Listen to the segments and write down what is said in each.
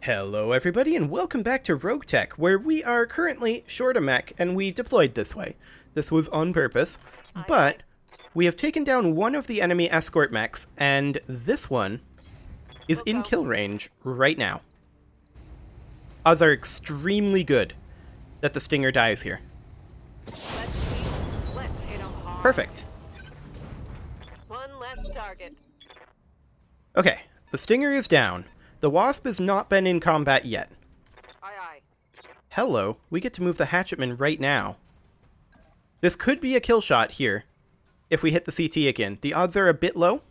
Hello everybody and welcome back to RogueTech, where we are currently short a mech and we deployed this way. This was on purpose, but we have taken down one of the enemy escort mechs and this one is in kill range right now. Odds are extremely good that the Stinger dies here. Let's hit 'em hard. Perfect. One less target. Okay, the Stinger is down. The Wasp has not been in combat yet. Aye aye. Hello, we get to move the Hatchetman right now. This could be a kill shot here, if we hit the CT again. The odds are a bit low.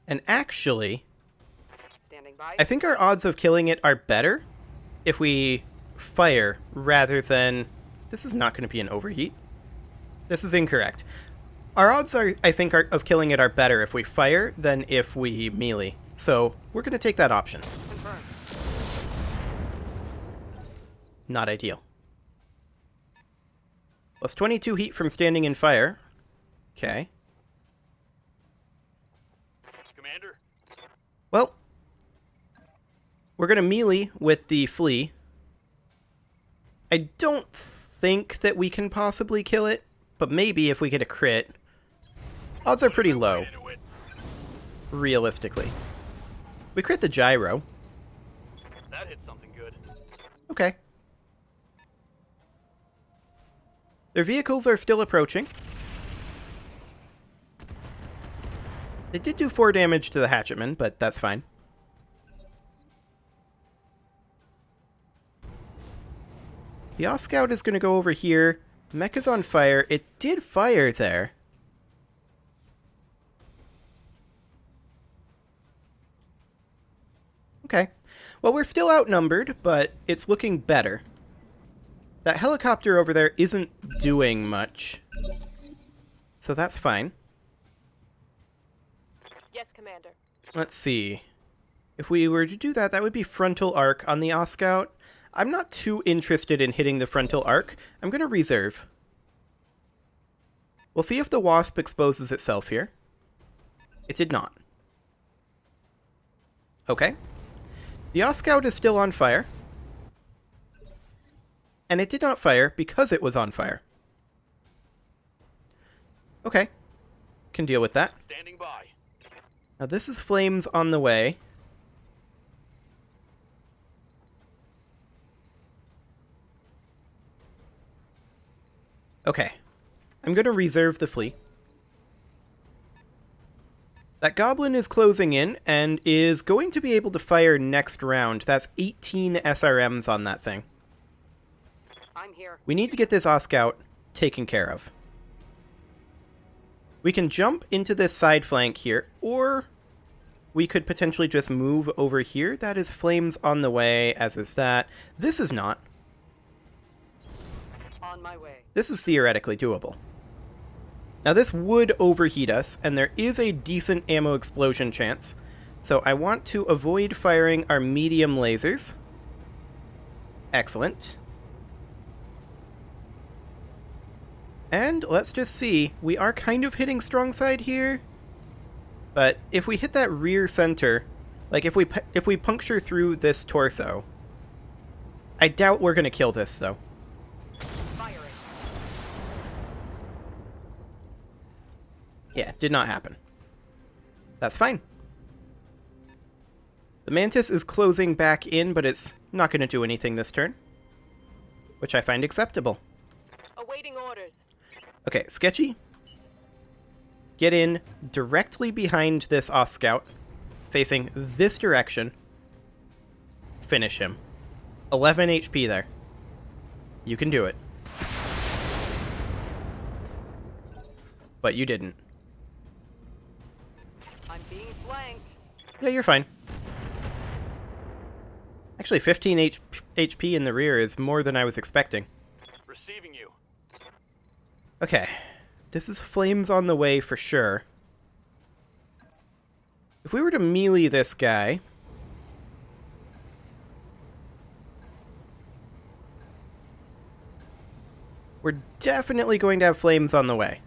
And actually, Standing by. I think our odds of killing it are better if we fire rather than... This is not going to be an overheat. This is incorrect. Our odds are, I think, of killing it are better if we fire than if we melee. So we're going to take that option. Confirmed. Not ideal. Plus 22 heat from standing in fire. Okay. Commander? Well, we're going to melee with the flea. I don't think that we can possibly kill it, but maybe if we get a crit. Odds are pretty low, realistically. We crit the gyro. That hit something good. Okay. Their vehicles are still approaching. They did do 4 damage to the Hatchetman, but that's fine. The Oscout is going to go over here. Mech is on fire. It did fire there. Okay. Well, we're still outnumbered, but it's looking better. That helicopter over there isn't doing much. So that's fine. Yes, Commander. Let's see. If we were to do that, that would be frontal arc on the Oscout. I'm not too interested in hitting the frontal arc. I'm going to reserve. We'll see if the Wasp exposes itself here. It did not. Okay. The Oscout is still on fire. And it did not fire because it was on fire. Okay. Can deal with that. Standing by. Now this is flames on the way. Okay. I'm going to reserve the flea. That goblin is closing in and is going to be able to fire next round. That's 18 SRMs on that thing. I'm here. We need to get this Oscout taken care of. We can jump into this side flank here, or we could potentially just move over here. That is flames on the way, as is that. This is not. On my way. This is theoretically doable. Now this would overheat us, and there is a decent ammo explosion chance. So I want to avoid firing our medium lasers. Excellent. And let's just see, we are kind of hitting strong side here. But if we hit that rear center, like if we puncture through this torso, I doubt we're going to kill this though. Firing. Yeah, did not happen. That's fine. The Mantis is closing back in, but it's not going to do anything this turn, which I find acceptable. Awaiting orders. Okay, Sketchy. Get in directly behind this Oscout, facing this direction. Finish him. 11 HP there. You can do it. But you didn't. I'm being flanked. Yeah, you're fine. Actually, 15 HP in the rear is more than I was expecting. Receiving you. Okay. This is flames on the way for sure. If we were to melee this guy... we're definitely going to have flames on the way.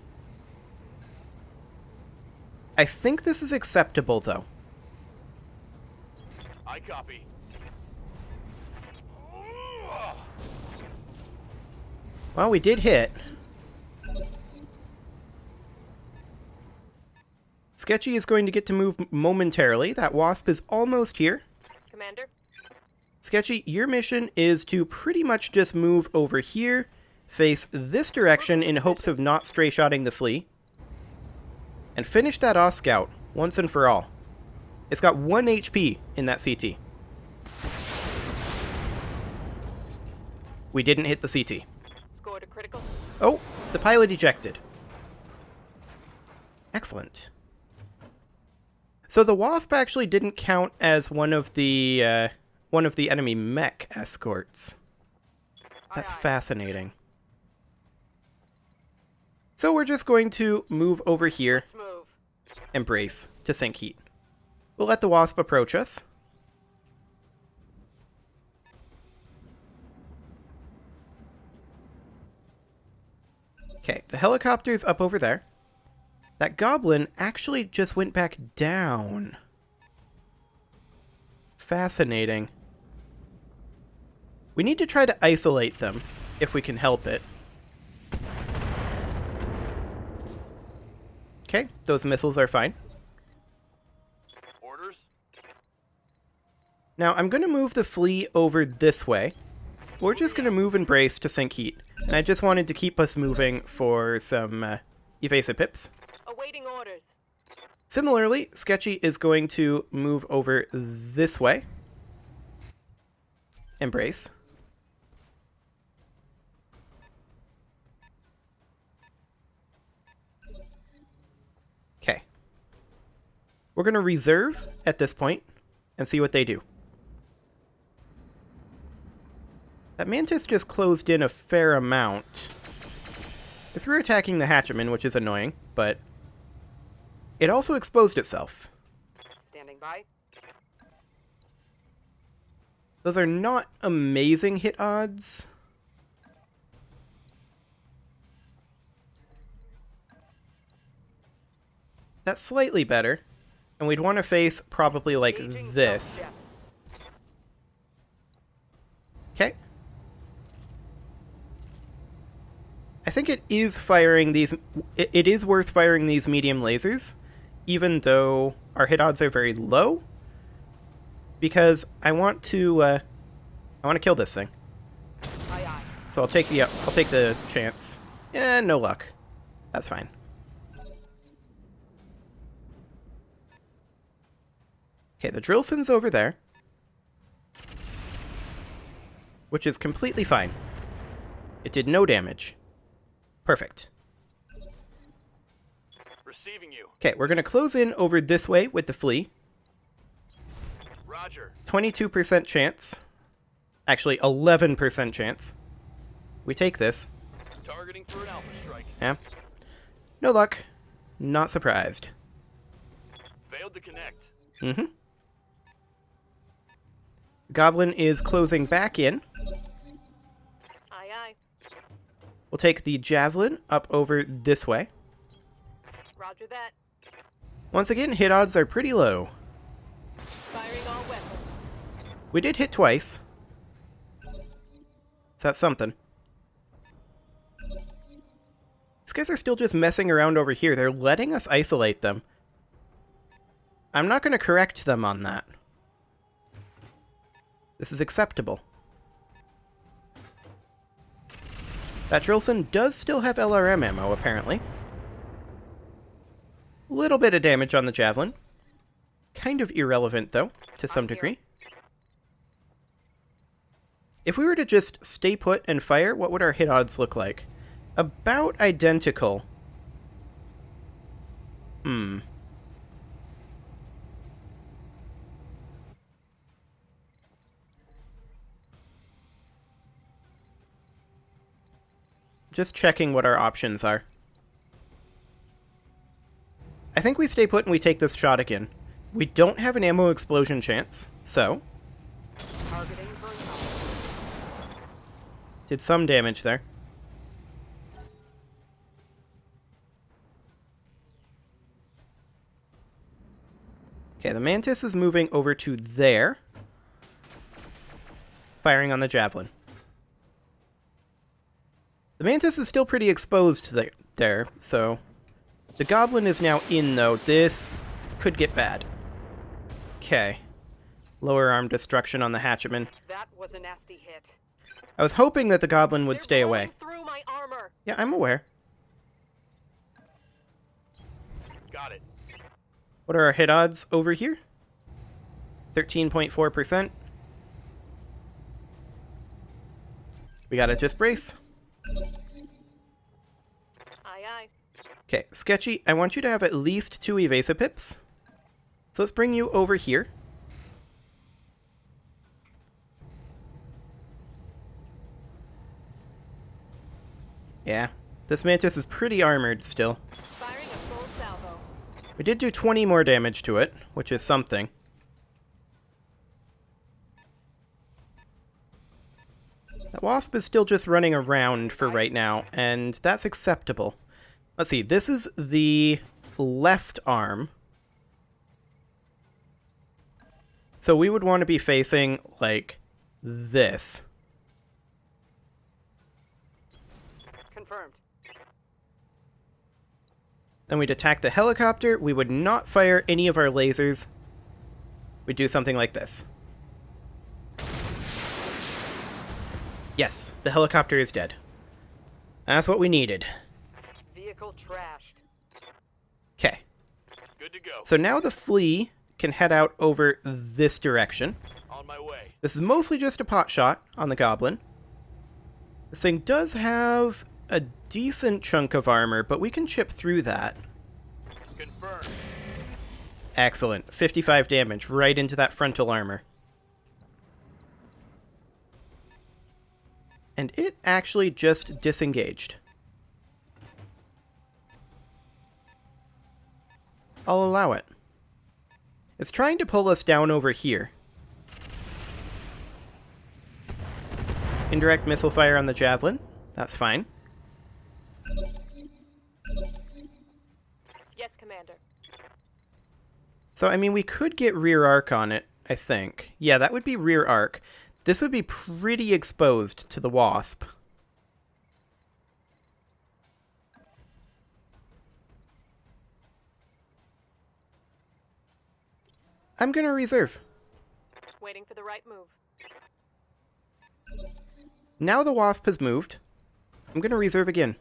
I think this is acceptable, though. I copy. Well, we did hit. Sketchy is going to get to move momentarily. That wasp is almost here. Commander? Sketchy, your mission is to pretty much just move over here, face this direction in hopes of not stray-shotting the flea, and finish that off scout once and for all. It's got 1 HP in that CT. We didn't hit the CT. Scored a critical. Oh, the pilot ejected. Excellent. So the wasp actually didn't count as one of the enemy mech escorts. That's Aye, aye. fascinating. So we're just going to move over here Let's move. and brace to sink heat. We'll let the wasp approach us. Okay, the helicopter's up over there. That goblin actually just went back down. Fascinating. We need to try to isolate them, if we can help it. Okay, those missiles are fine. Orders? Now, I'm going to move the flea over this way. We're just going to move and brace to sink heat. And I just wanted to keep us moving for some evasive pips. Awaiting orders. Similarly, Sketchy is going to move over this way. And brace. Okay. We're going to reserve at this point and see what they do. That mantis just closed in a fair amount. It's rear-attacking the hatchman, which is annoying, but it also exposed itself. Standing by. Those are not amazing hit odds. That's slightly better. And we'd want to face probably like Engaging this. self-depth. Okay. I think it is firing these... It is worth firing these medium lasers, even though our hit odds are very low. Because I want to kill this thing. Aye, aye. So I'll take the chance. Yeah, no luck. That's fine. Okay, the Drillson's over there. Which is completely fine. It did no damage. Perfect. Receiving you. Okay, we're going to close in over this way with the flea. Roger. 22% chance. Actually, 11% chance. We take this. Targeting for an alpha strike. Yeah. No luck. Not surprised. Failed to connect. Mm-hmm. Goblin is closing back in. Aye, aye. We'll take the Javelin up over this way. Roger that. Once again, hit odds are pretty low. Firing all weapons. We did hit twice. So that's something. These guys are still just messing around over here. They're letting us isolate them. I'm not going to correct them on that. This is acceptable. That Drillson does still have LRM ammo, apparently. Little bit of damage on the Javelin. Kind of irrelevant, though, to some degree. If we were to just stay put and fire, what would our hit odds look like? About identical. Just checking what our options are. I think we stay put and we take this shot again. We don't have an ammo explosion chance, so... Targeting for an alpha. Did some damage there. Okay, the Mantis is moving over to there. firing on the javelin. The mantis is still pretty exposed there, so... The goblin is now in, though. This could get bad. Okay. Lower arm destruction on the hatchetman. That was a nasty hit. I was hoping that the goblin would They're stay away. blowing through my armor. Yeah, I'm aware. Got it. What are our hit odds over here? 13.4%. We gotta just brace. Aye, aye. Okay, Sketchy, I want you to have at least 2 evasive pips. So let's bring you over here. Yeah, this mantis is pretty armored still. Firing a full salvo. We did do 20 more damage to it, which is something. That wasp is still just running around for right now, and that's acceptable. Let's see, this is the left arm. So we would want to be facing, like, this. Confirmed. Then we'd attack the helicopter. We would not fire any of our lasers. We'd do something like this. Yes, the helicopter is dead. That's what we needed. Vehicle trashed. Okay. Good to go. So now the flea can head out over this direction. On my way. This is mostly just a pot shot on the goblin. This thing does have a decent chunk of armor, but we can chip through that. Confirmed. Excellent. 55 damage right into that frontal armor. And it actually just disengaged. I'll allow it. It's trying to pull us down over here. Indirect missile fire on the javelin. That's fine. Yes, Commander. So, I mean, we could get rear arc on it, I think. Yeah, that would be rear arc. This would be pretty exposed to the wasp. I'm gonna reserve. Waiting for the right move. Now the wasp has moved. I'm gonna reserve again.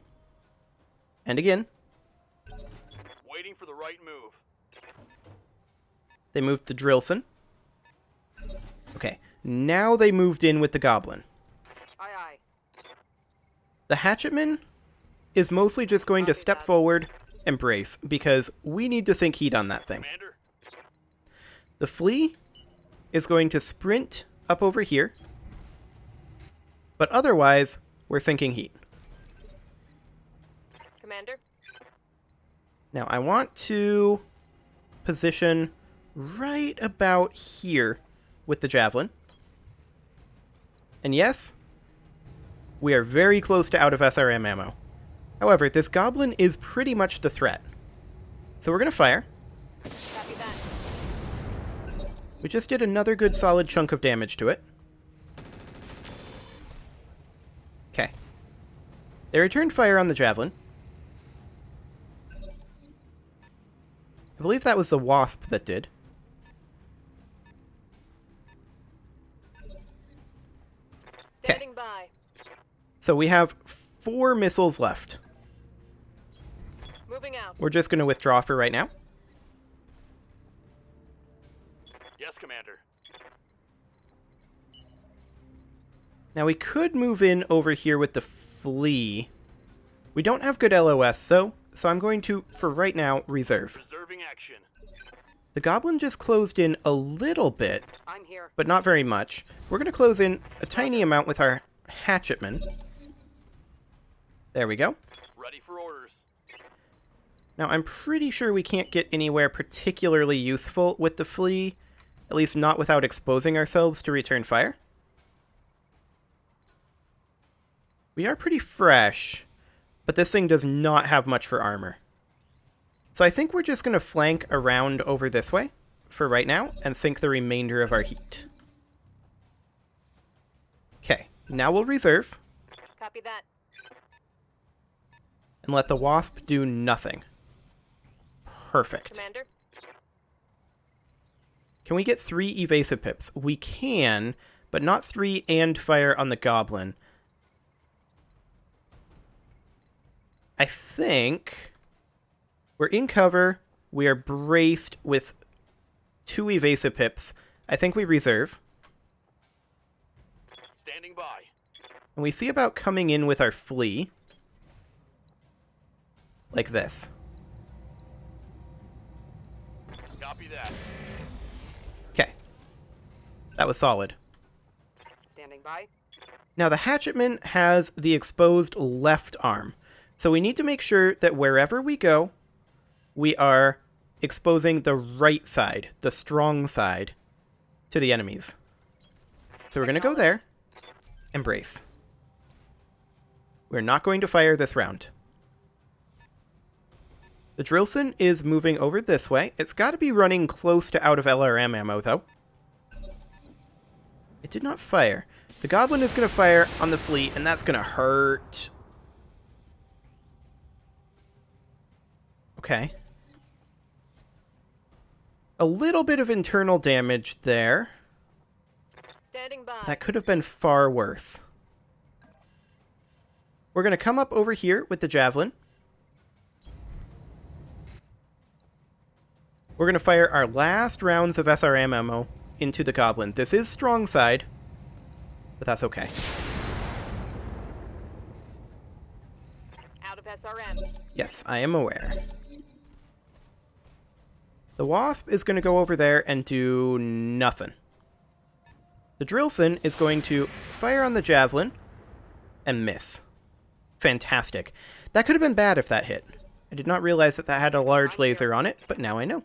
And again. Waiting for the right move. They moved the Drillson. Okay, now they moved in with the goblin. Aye, aye. The hatchetman is mostly just going to step forward and brace, because we need to sink heat on that thing. Commander. The flea is going to sprint up over here, but otherwise, we're sinking heat. Commander. Now, I want to position right about here with the javelin. And yes, we are very close to out of SRM ammo. However, this goblin is pretty much the threat. So we're going to fire. Copy that. We just did another good solid chunk of damage to it. Okay. They returned fire on the javelin. I believe that was the wasp that did. Okay. Standing by. So we have 4 missiles left. Moving out. We're just going to withdraw for right now. Yes, Commander. Now we could move in over here with the flea. We don't have good LOS though, so I'm going to, for right now, reserve. Reserving action. The goblin just closed in a little bit, I'm here. but not very much. We're going to close in a tiny amount with our hatchetman. There we go. Ready for orders. Now I'm pretty sure we can't get anywhere particularly useful with the flea, at least not without exposing ourselves to return fire. We are pretty fresh, but this thing does not have much for armor. So I think we're just going to flank around over this way for right now and sink the remainder of our heat. Okay, now we'll reserve Copy that. and let the Wasp do nothing. Perfect. Commander. Can we get 3 evasive pips? We can, but not 3 and fire on the Goblin. I think we're in cover. We are braced with 2 evasive pips. I think we reserve. Standing by. And we see about coming in with our flea. Like this. Copy that. Okay. That was solid. Standing by. Now the hatchetman has the exposed left arm. So we need to make sure that wherever we go, we are exposing the right side, the strong side, to the enemies. So we're going to go there. Embrace. We're not going to fire this round. The Drillson is moving over this way. It's got to be running close to out of LRM ammo, though. It did not fire. The Goblin is going to fire on the fleet, and that's going to hurt. Okay. A little bit of internal damage there. Standing by. That could have been far worse. We're going to come up over here with the Javelin. We're going to fire our last rounds of SRM ammo into the Goblin. This is strong side, but that's okay. Out of SRM. Yes, I am aware. The Wasp is going to go over there and do nothing. The Drillson is going to fire on the Javelin and miss. Fantastic. That could have been bad if that hit. I did not realize that that had a large laser on it, but now I know.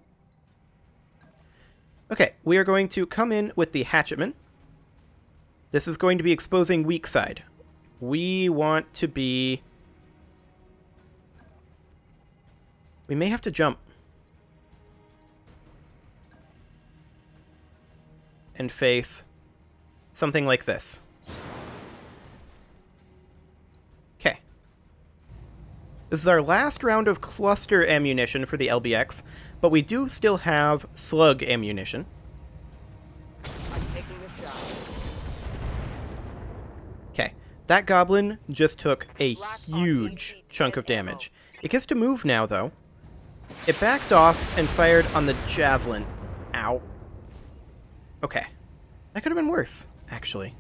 Okay, we are going to come in with the Hatchetman. This is going to be exposing weak side. We want to be... We may have to jump. And face something like this. Okay. This is our last round of cluster ammunition for the LBX, but we do still have slug ammunition. I'm taking the shot. Okay. That Goblin just took a huge chunk of damage. It gets to move now, though. It backed off and fired on the Javelin. Ow. Okay. That could have been worse, actually.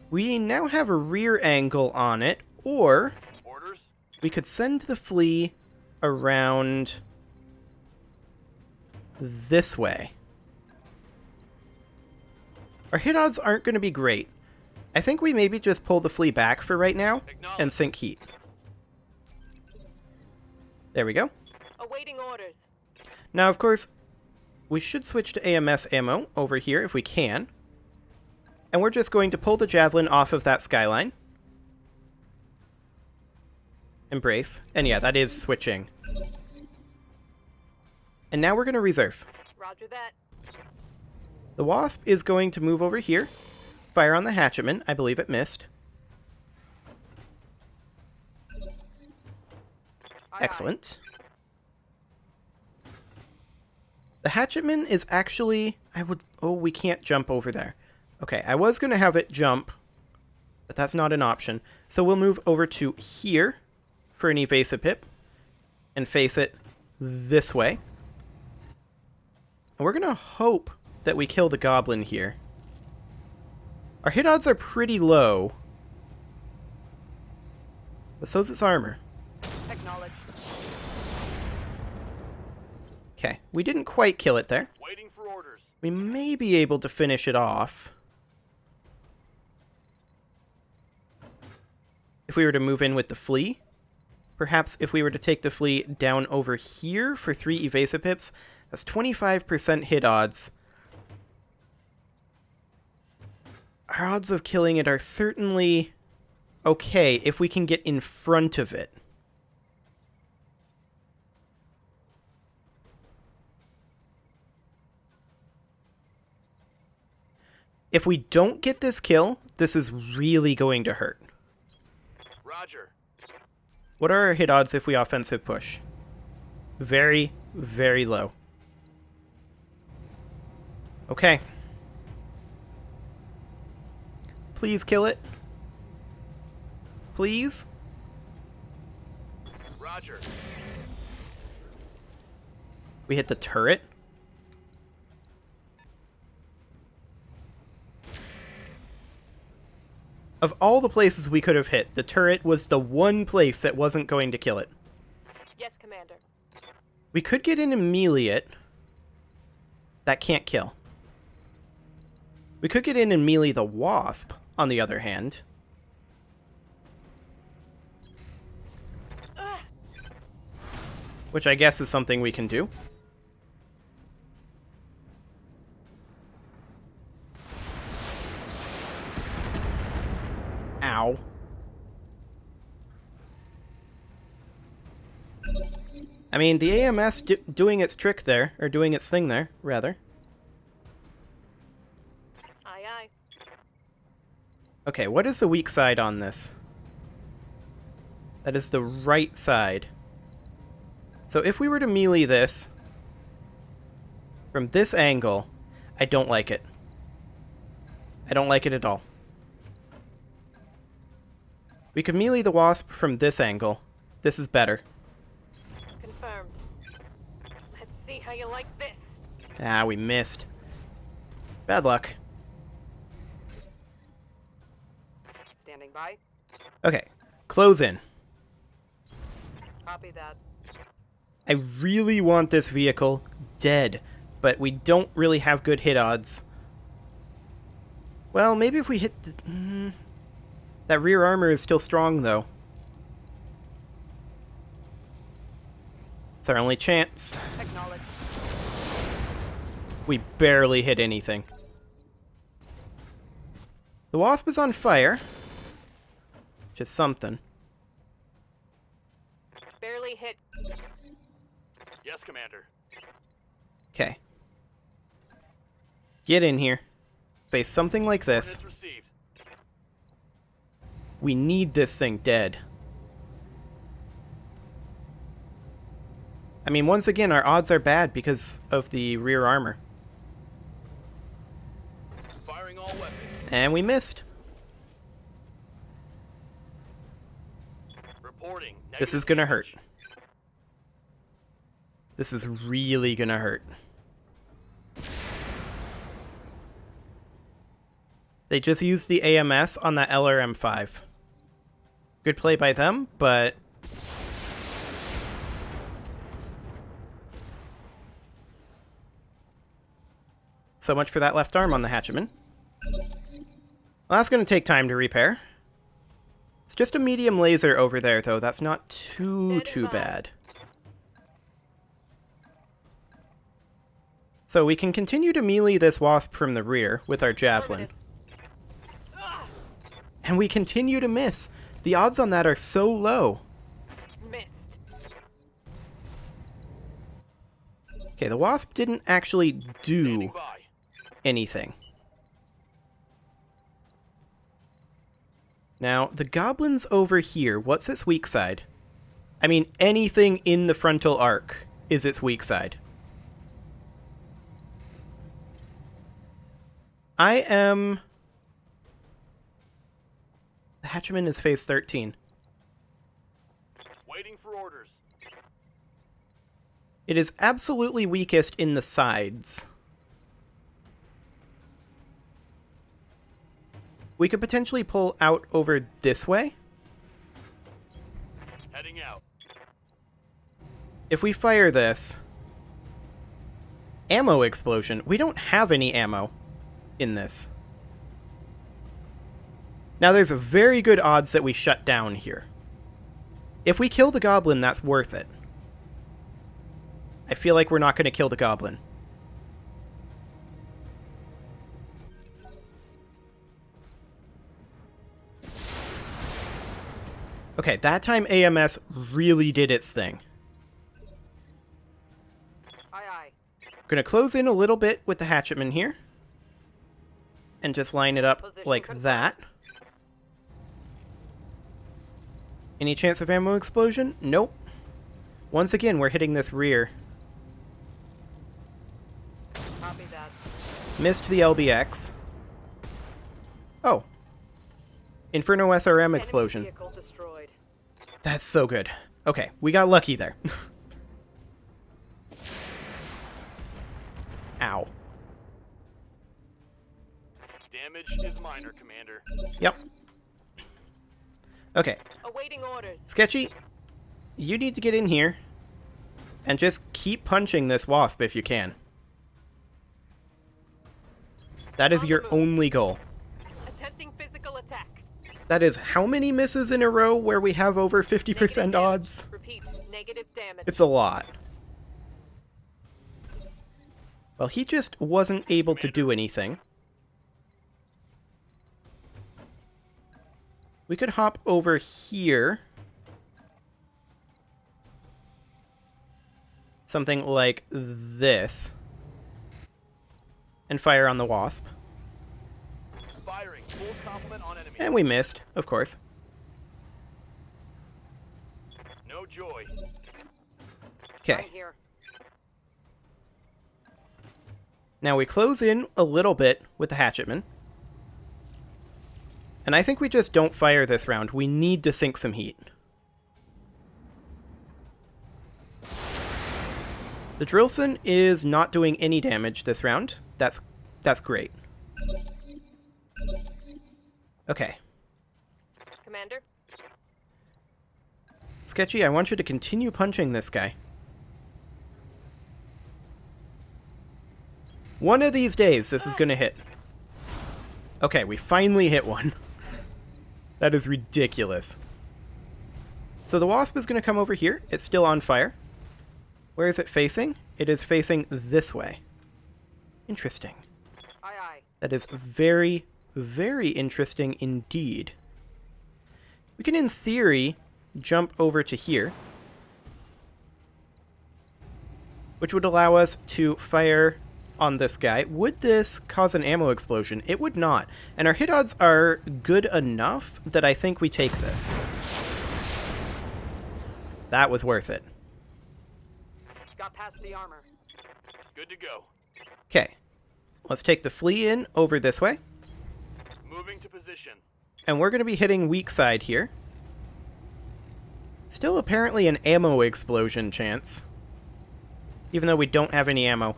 We now have a rear angle on it, or Orders. we could send the flea around this way. Our hit odds aren't going to be great. I think we maybe just pull the flea back for right now and sink heat. There we go. Awaiting orders. Now, of course, we should switch to AMS ammo over here if we can. And we're just going to pull the Javelin off of that skyline. Embrace. And yeah, that is switching. And now we're going to reserve. Roger that. The Wasp is going to move over here. Fire on the Hatchetman. I believe it missed. Excellent. The Hatchetman is actually... Oh, we can't jump over there. Okay, I was going to have it jump, but that's not an option. So we'll move over to here for an evasive pip and face it this way. And we're going to hope that we kill the Goblin here. Our hit odds are pretty low, but so's its armor. Acknowledged. Okay, we didn't quite kill it there. Waiting for orders. We may be able to finish it off. If we were to move in with the flea. Perhaps if we were to take the flea down over here for 3 evasive pips. That's 25% hit odds. Our odds of killing it are certainly okay if we can get in front of it. If we don't get this kill, this is really going to hurt. Roger. What are our hit odds if we offensive push? Very, very low. Okay. Please kill it. Please. Roger. We hit the turret. Of all the places we could have hit, the turret was the one place that wasn't going to kill it. Yes, Commander. We could get in and melee it. That can't kill. We could get in and melee the wasp, on the other hand. Which I guess is something we can do. Ow. I mean, the AMS doing its trick there, or doing its thing there, rather. Aye, aye. Okay, what is the weak side on this? That is the right side. So if we were to melee this from this angle, I don't like it. I don't like it at all. We could melee the wasp from this angle. This is better. Confirmed. Let's see how you like this. Ah, we missed. Bad luck. Standing by. Okay, close in. Copy that. I really want this vehicle dead, but we don't really have good hit odds. Well, maybe if we hit the... that rear armor is still strong, though. It's our only chance. Acknowledge. We barely hit anything. The wasp is on fire. Which is something. Barely hit. Yes, Commander. Okay. Get in here. Face something like this. Coordinates received. We need this thing dead. I mean, once again, our odds are bad because of the rear armor. Firing all weapons. And we missed. Reporting. This is Negative gonna hurt. damage. This is really gonna hurt. They just used the AMS on that LRM-5. Good play by them, but... so much for that left arm on the Hatchetman. Well, that's gonna take time to repair. It's just a medium laser over there, though. That's not too bad. So we can continue to melee this wasp from the rear with our javelin. And we continue to miss. The odds on that are so low. Missed. Okay, the wasp didn't actually do Standing by. anything. Now, the goblin's over here. What's its weak side? I mean, anything in the frontal arc is its weak side. I am... the Hatchman is phase 13. Waiting for orders. It is absolutely weakest in the sides. We could potentially pull out over this way. Heading out. If we fire this... ammo explosion. We don't have any ammo in this. Now there's a very good odds that we shut down here. If we kill the goblin, that's worth it. I feel like we're not going to kill the goblin. Okay, that time AMS really did its thing. Aye, aye. We're going to close in a little bit with the Hatchetman here. and just line it up Position like confirmed. that. Any chance of ammo explosion? Nope. Once again, we're hitting this rear. Copy that. Missed the LBX. Oh. Inferno SRM explosion. Enemy vehicle destroyed. That's so good. Okay, we got lucky there. Ow. Damage is minor, Commander. Yep. Okay, Awaiting orders. Sketchy, you need to get in here and just keep punching this wasp if you can. That is your only goal. Attempting physical attack. That is how many misses in a row where we have over 50% odds? Repeat. Negative damage. It's a lot. Well, he just wasn't able to do anything. We could hop over here. Something like this. And fire on the wasp. Firing. Full complement on enemy. And we missed, of course. No joy. Okay. I'm here. Now we close in a little bit with the hatchetman. And I think we just don't fire this round. We need to sink some heat. The Drillson is not doing any damage this round. That's great. Okay. Commander. Sketchy, I want you to continue punching this guy. One of these days, this is gonna hit. Okay, we finally hit one. That is ridiculous. So the wasp is gonna come over here. It's still on fire. Where is it facing? It is facing this way. Interesting. Aye, aye. That is very, very interesting indeed. We can, in theory, jump over to here, which would allow us to fire on this guy. Would this cause an ammo explosion? It would not. And our hit odds are good enough that I think we take this. That was worth it. Got past the armor. Good to go. Okay. Let's take the flea in over this way. Moving to position. And we're going to be hitting weak side here. Still apparently an ammo explosion chance. Even though we don't have any ammo.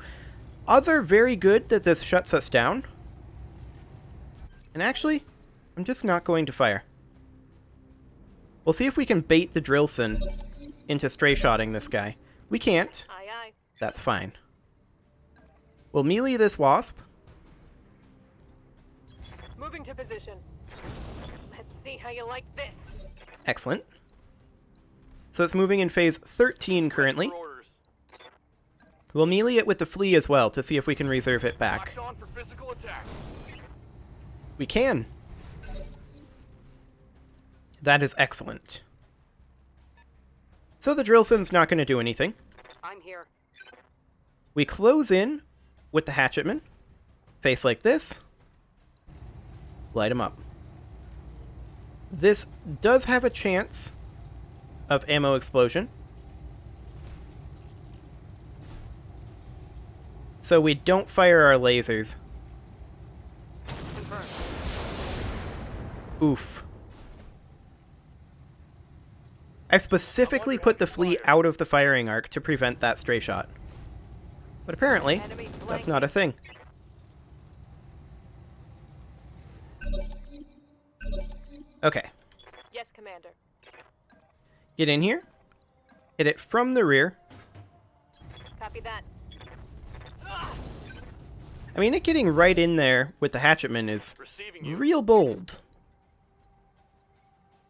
Odds are very good that this shuts us down. And actually, I'm just not going to fire. We'll see if we can bait the Drillson into stray-shotting this guy. We can't. Aye, aye. That's fine. We'll melee this wasp. Moving to position. Let's see how you like this. Excellent. So it's moving in phase 13 currently. For orders. We'll melee it with the flea as well to see if we can reserve it back. Locked on for physical attack. We can. That is excellent. So the Drillson's not going to do anything. I'm here. We close in with the hatchetman. Face like this. Light him up. This does have a chance of ammo explosion. So we don't fire our lasers. Confirmed. Oof. I specifically put the flea out of the firing arc to prevent that stray shot. But apparently, Enemy that's flank. not a thing. Okay. Yes, Commander. Get in here. Hit it from the rear. Copy that. I mean, it getting right in there with the hatchetman is Receiving you. real bold.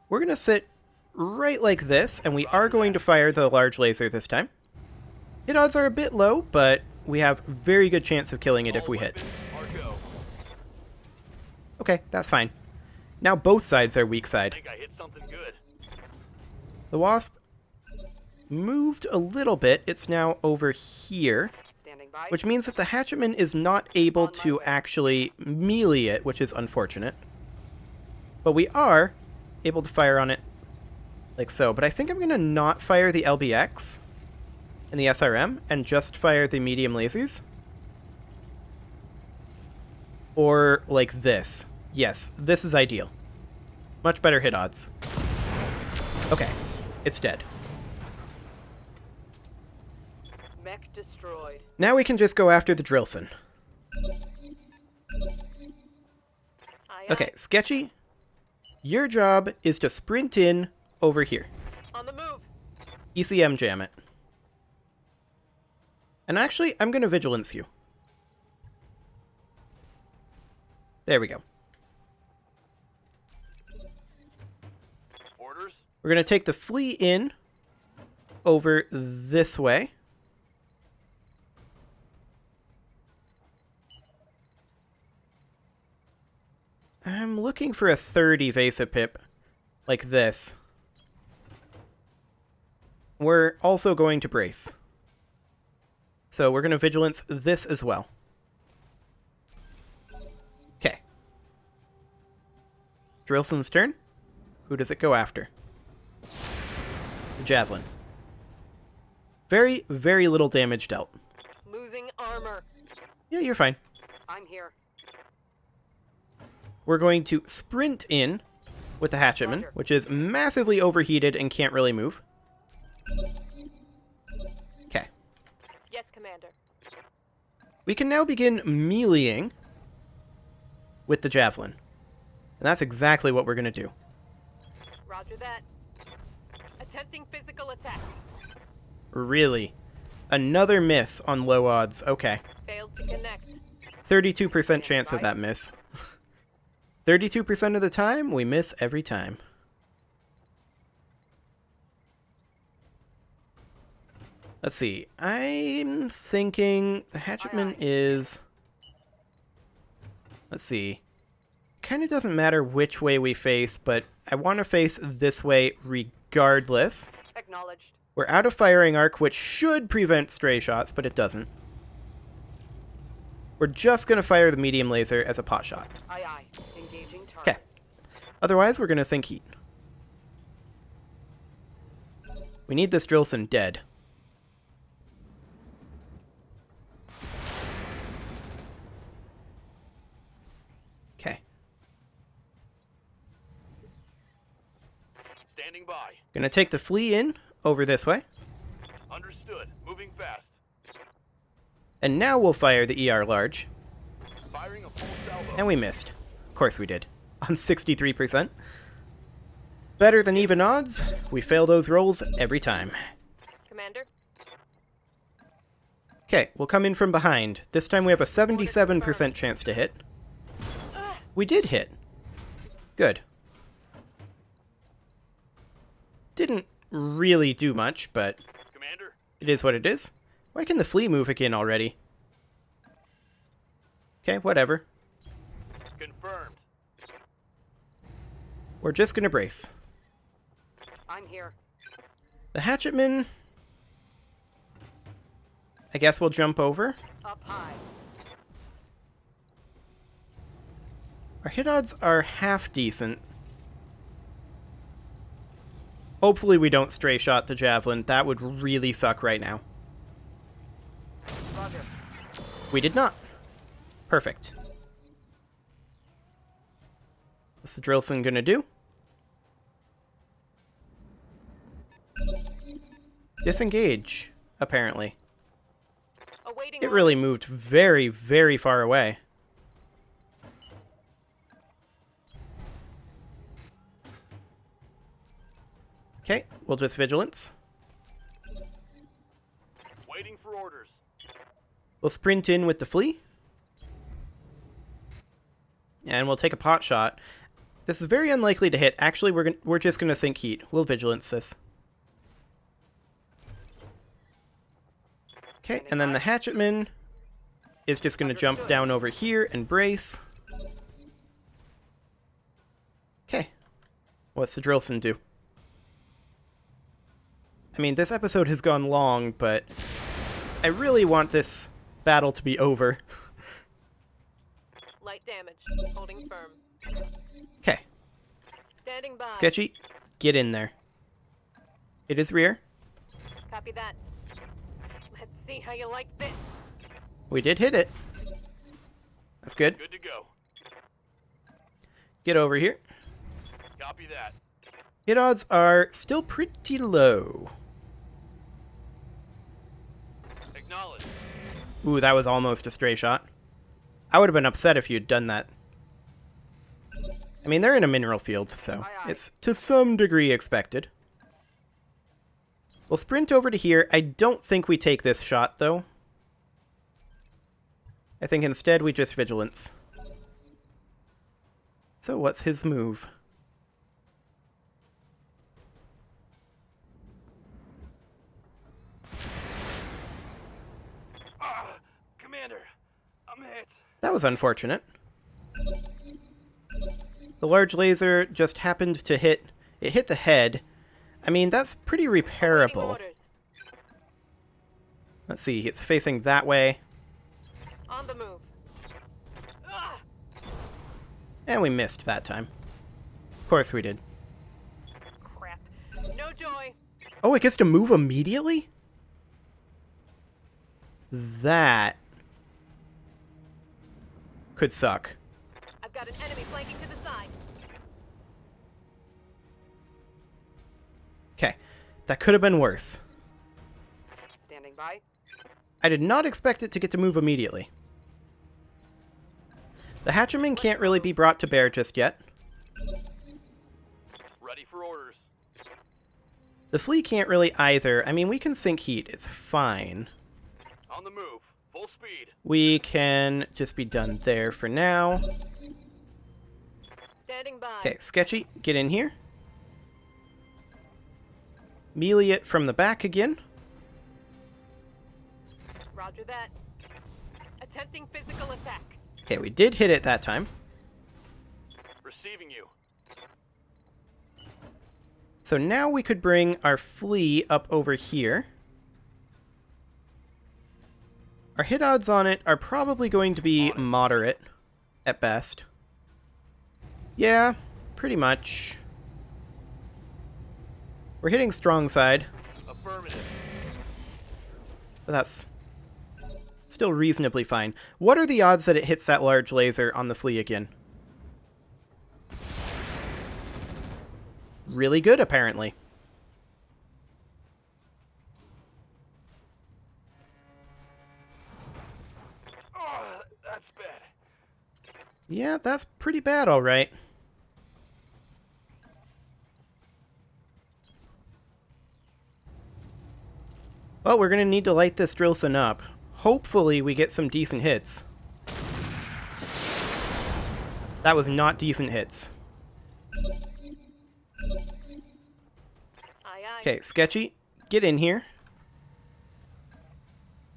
We're going to sit right like this, and we are going to fire the large laser this time. Hit odds are a bit low, but we have very good chance of killing it if we hit. Weapons are go. Okay, that's fine. Now both sides are weak I side. think I hit something good. The wasp moved a little bit. It's now over here. Standing by. which means that the hatchetman is not able to actually melee it, which is unfortunate. But we are able to fire on it like so. But I think I'm going to not fire the LBX and the SRM and just fire the medium lasers. Or like this. Yes, this is ideal. Much better hit odds. Okay, it's dead. Mech destroyed. Now we can just go after the Drillson. Aye, Okay, Sketchy, your job is to sprint in over here. aye. On the move. ECM jam it. And actually, I'm going to vigilance you. There we go. Orders. We're going to take the flea in over this way. I'm looking for a third evasive pip like this. We're also going to brace. So we're going to vigilance this as well. Okay. Drillson's turn. Who does it go after? The Javelin. Very, very little damage dealt. Losing armor. Yeah, you're fine. I'm here. We're going to sprint in with the Hatchetman, which is massively overheated and can't really move. Okay. Yes, Commander. We can now begin meleeing with the Javelin. And that's exactly what we're going to do. Roger that. Attempting physical attack. Really? Another miss on low odds. Okay. Failed to connect. 32% chance of that miss. 32% of the time, we miss every time. Let's see. I'm thinking the Hatchetman is... Let's see. Kind of doesn't matter which way we face, but I want to face this way regardless. Acknowledged. We're out of firing arc, which should prevent stray shots, but it doesn't. We're just going to fire the medium laser as a pot shot. Aye, aye. Engaging target. Okay. Otherwise, we're going to sink heat. We need this Drillson dead. Okay. Standing by. Gonna take the flea in over this way. Understood. Moving fast. And now we'll fire the ER large. Firing a full salvo. And we missed. Of course we did. On 63%. Better than even odds. We fail those rolls every time. Commander. Okay, we'll come in from behind. This time we have a 77% chance to hit. We did hit. Good. Didn't really do much, but Commander. it is what it is. Why can the flea move again already? Okay, whatever. Confirmed. We're just gonna brace. I'm here. The Hatchetman... I guess we'll jump over. Up high. Our hit odds are half decent. Hopefully we don't stray shot the Javelin. That would really suck right now. Roger. We did not. Perfect. What's the Drillson gonna do? Disengage, apparently. Awaiting It order. really moved very, very far away. Okay, we'll just vigilance. Waiting for orders. We'll sprint in with the flea. And we'll take a pot shot. This is very unlikely to hit. Actually, we're just going to sink heat. We'll vigilance this. Okay, and then the Hatchetman is just going to jump down over here and brace. Okay. What's the Drillson do? I mean, this episode has gone long, but I really want this battle to be over. Light damage. Holding firm. Okay. Standing by. Sketchy, get in there. Hit his rear. Copy that. Let's see how you like this. We did hit it. That's good. Good to go. Get over here. Copy that. Hit odds are still pretty low. Acknowledge. Ooh, that was almost a stray shot. I would have been upset if you'd done that. I mean, they're in a mineral field, so it's to some degree expected. We'll sprint over to here. I don't think we take this shot, though. I think instead we just vigilance. So what's his move? Commander, I'm hit. That was unfortunate. The large laser just happened to hit... It hit the head. I mean, that's pretty repairable. Orders. Let's see, it's facing that way. On the move. Ah! And we missed that time. Of course we did. Crap. No joy. Oh, it gets to move immediately? That could suck. I've got an enemy flanking to the side. Okay, that could have been worse. Standing by. I did not expect it to get to move immediately. The Hatcheman can't really be brought to bear just yet. Ready for orders. The Flea can't really either. I mean, we can sink heat. It's fine. On the move. Full speed. We can just be done there for now. Standing by. Okay, Sketchy, get in here. Melee it from the back again. Roger that. Attempting physical attack. Okay, we did hit it that time. Receiving you. So now we could bring our Flea up over here. Our hit odds on it are probably going to be moderate, at best. Yeah, pretty much. We're hitting strong side, Affirmative. but that's still reasonably fine. What are the odds that it hits that large laser on the Flea again? Really good, apparently. Oh, that's bad. Yeah, that's pretty bad, all right. Well, we're going to need to light this Drillson up. Hopefully we get some decent hits. That was not decent hits. Aye, aye. Okay, Sketchy, get in here.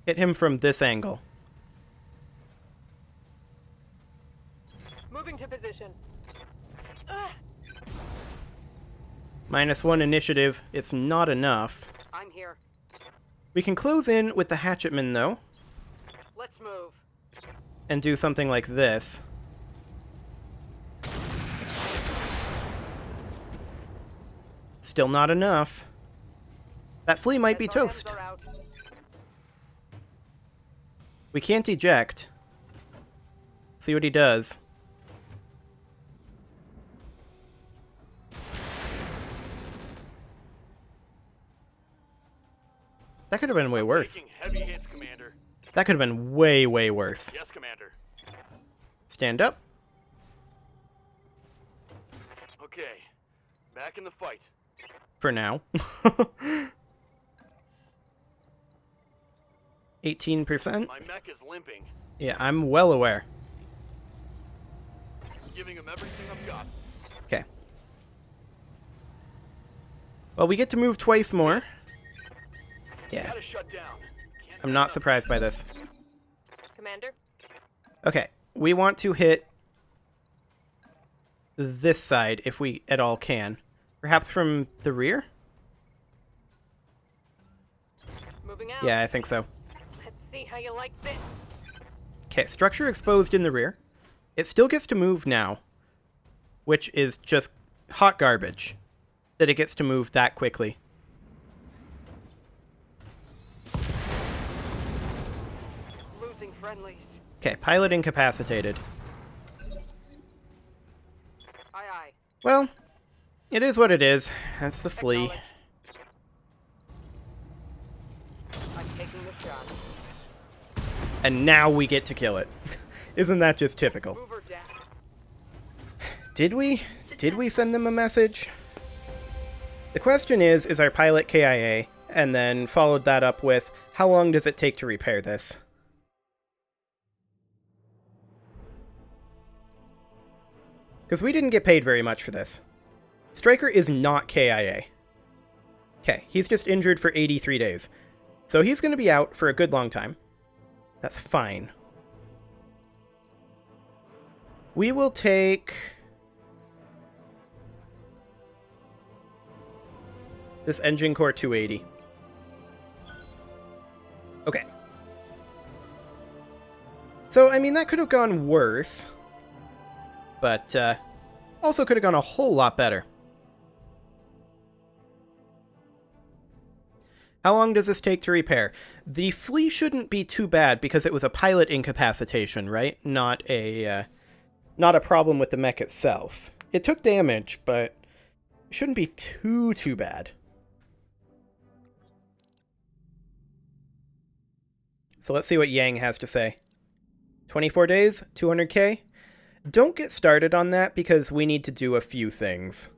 Hit him from this angle. Moving to position. Ah! -1 initiative. It's not enough. I'm here. We can close in with the Hatchetman, though, Let's move. and do something like this. Still not enough. That Flea might be SRMs toast. are out. We can't eject. See what he does. That could have been way worse. Taking heavy hits, Commander. That could have been way, way worse. Yes, Commander. Stand up. Okay. Back in the fight. For now. 18%? My mech is limping. Yeah, I'm well aware. Giving him everything I've got. Okay. Well, we get to move twice more. Yeah, Gotta shut down. Can't I'm not surprised by this. Commander. Okay, we want to hit this side if we at all can. Perhaps from the rear? Moving out. Yeah, I think so. Let's see how you like this. Okay, structure exposed in the rear. It still gets to move now, which is just hot garbage that it gets to move that quickly. Losing friendlies. Okay, pilot incapacitated. Aye, aye. Well, it is what it is. That's the flea. Acknowledged. I'm taking the shot. And now we get to kill it. Isn't that just typical? Mover down. Did we? Did we send them a message? The question is our pilot KIA? And then followed that up with, how long does it take to repair this? Because we didn't get paid very much for this. Stryker is not KIA. Okay, he's just injured for 83 days. So he's going to be out for a good long time. That's fine. We will take this engine core 280. Okay. So, I mean, that could have gone worse. But, also could have gone a whole lot better. How long does this take to repair? The flea shouldn't be too bad because it was a pilot incapacitation, right? Not a problem with the mech itself. It took damage, but it shouldn't be too bad. So let's see what Yang has to say. 24 days, 200k? Don't get started on that because we need to do a few things.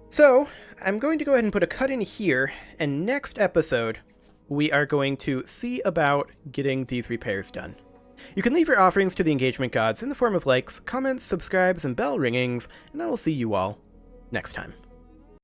So, I'm going to go ahead and put a cut in here, and next episode, we are going to see about getting these repairs done. You can leave your offerings to the engagement gods in the form of likes, comments, subscribes, and bell ringings, and I will see you all next time.